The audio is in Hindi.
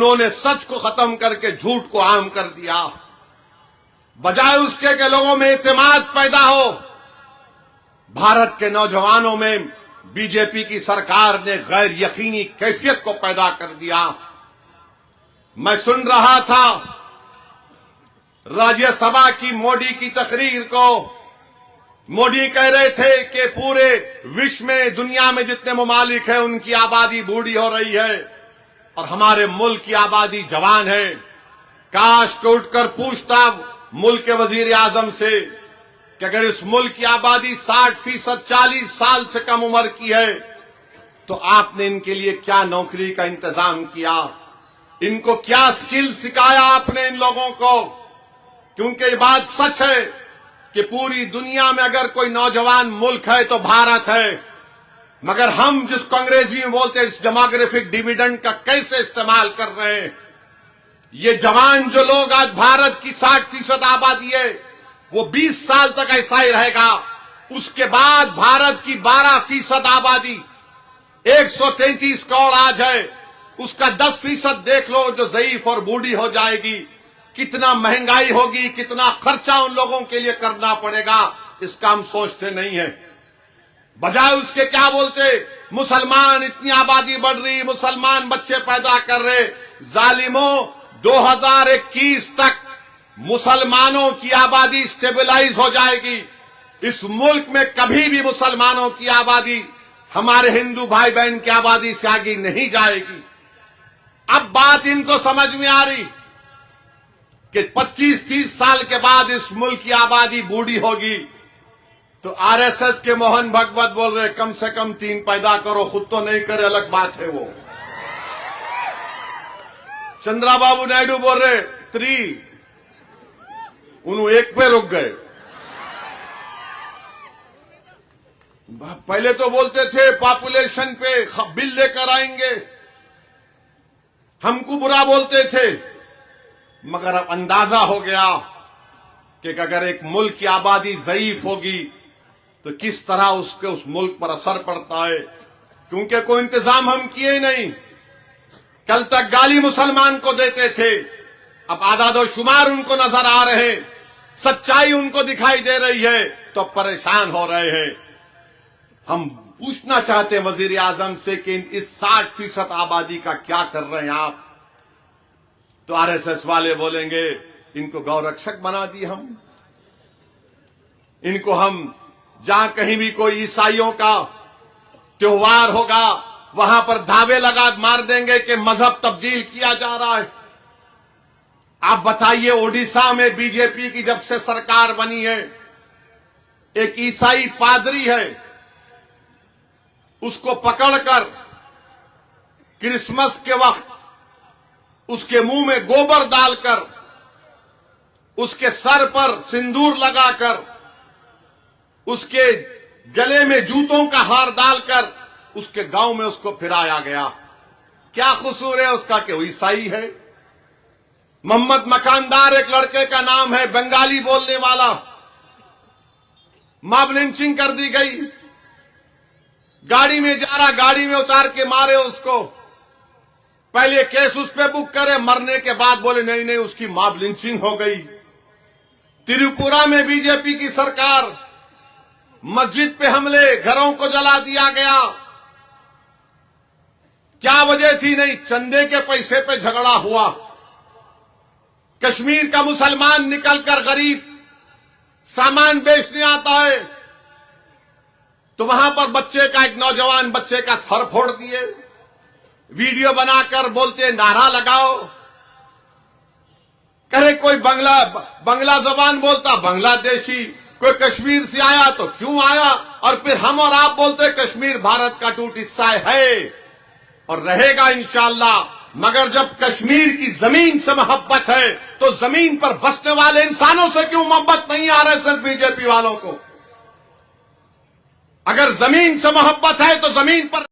उन्होंने सच को खत्म करके झूठ को आम कर दिया। बजाय उसके के लोगों में इत्तेमाद पैदा हो, भारत के नौजवानों में बीजेपी की सरकार ने गैर यकीनी कैफियत को पैदा कर दिया। मैं सुन रहा था राज्यसभा की मोदी की तकरीर को। मोदी कह रहे थे कि पूरे विश्व में, दुनिया में जितने ममालिक हैं उनकी आबादी बूढ़ी हो रही है और हमारे मुल्क की आबादी जवान है। काश को उठकर पूछता मुल्क के वजीर आजम से कि अगर इस मुल्क की आबादी 60% 40 साल से कम उम्र की है तो आपने इनके लिए क्या नौकरी का इंतजाम किया, इनको क्या स्किल सिखाया आपने इन लोगों को। क्योंकि ये बात सच है कि पूरी दुनिया में अगर कोई नौजवान मुल्क है तो भारत है, मगर हम जिसको अंग्रेजी में बोलते हैं इस डेमोग्राफिक डिविडेंड का कैसे इस्तेमाल कर रहे हैं। ये जवान जो लोग आज भारत की 60% आबादी है वो 20 साल तक ऐसा ही रहेगा। उसके बाद भारत की 12% आबादी 133 करोड़ आज है, उसका 10% देख लो जो ज़ईफ और बूढ़ी हो जाएगी। कितना महंगाई होगी, कितना खर्चा उन लोगों के लिए करना पड़ेगा, इसका हम सोचते नहीं है। बजाय उसके क्या बोलते, मुसलमान इतनी आबादी बढ़ रही, मुसलमान बच्चे पैदा कर रहे। जालिमों, 2021 तक मुसलमानों की आबादी स्टेबलाइज हो जाएगी। इस मुल्क में कभी भी मुसलमानों की आबादी हमारे हिंदू भाई बहन की आबादी से आगे नहीं जाएगी। अब बात इनको समझ में आ रही कि 25-30 साल के बाद इस मुल्क की आबादी बूढ़ी होगी। तो आरएसएस के मोहन भागवत बोल रहे कम से कम 3 पैदा करो, खुद तो नहीं करे अलग बात है वो। चंद्राबाबू नायडू बोल रहे 3, उन्होंने 1 पे रुक गए। पहले तो बोलते थे पॉपुलेशन पे बिल लेकर आएंगे, हमको बुरा बोलते थे, मगर अब अंदाजा हो गया कि अगर एक मुल्क की आबादी ज़ईफ होगी तो किस तरह उसके उस मुल्क पर असर पड़ता है। क्योंकि कोई इंतजाम हम किए नहीं। कल तक गाली मुसलमान को देते थे, अब आदादो शुमार उनको नजर आ रहे, सच्चाई उनको दिखाई दे रही है तो परेशान हो रहे हैं। हम पूछना चाहते हैं वजीर आजम से कि इस 60% आबादी का क्या कर रहे हैं आप। तो आरएसएस वाले बोलेंगे इनको गौरक्षक बना दिए हम, इनको हम जहां कहीं भी कोई ईसाइयों का त्योहार होगा वहां पर धावे लगा मार देंगे कि मजहब तब्दील किया जा रहा है। आप बताइए, ओडिशा में बीजेपी की जब से सरकार बनी है, एक ईसाई पादरी है, उसको पकड़कर क्रिसमस के वक्त उसके मुंह में गोबर डालकर, उसके सर पर सिंदूर लगाकर, उसके गले में जूतों का हार डालकर उसके गांव में उसको फिराया गया। क्या कसूर है उसका कि वो ईसाई है। मोहम्मद मकानदार एक लड़के का नाम है, बंगाली बोलने वाला, मॉब लिंचिंग कर दी गई। गाड़ी में जा रहा, गाड़ी में उतार के मारे उसको। पहले केस उस पे बुक करे, मरने के बाद बोले नहीं नहीं उसकी मॉब लिंचिंग हो गई। त्रिपुरा में बीजेपी की सरकार, मस्जिद पे हमले, घरों को जला दिया गया। क्या वजह थी? नहीं, चंदे के पैसे पे झगड़ा हुआ। कश्मीर का मुसलमान निकलकर गरीब सामान बेचने आता है तो वहां पर बच्चे का, एक नौजवान बच्चे का सर फोड़ दिए, वीडियो बनाकर बोलते नारा लगाओ। कहे कोई बंगला जबान बोलता बांग्लादेशी, कोई कश्मीर से आया तो क्यों आया, और फिर हम और आप बोलते कश्मीर भारत का टूट हिस्सा है और रहेगा इंशाअल्लाह। मगर जब कश्मीर की जमीन से मोहब्बत है तो जमीन पर बसने वाले इंसानों से क्यों मोहब्बत नहीं आ रही है बीजेपी वालों को? अगर जमीन से मोहब्बत है तो जमीन पर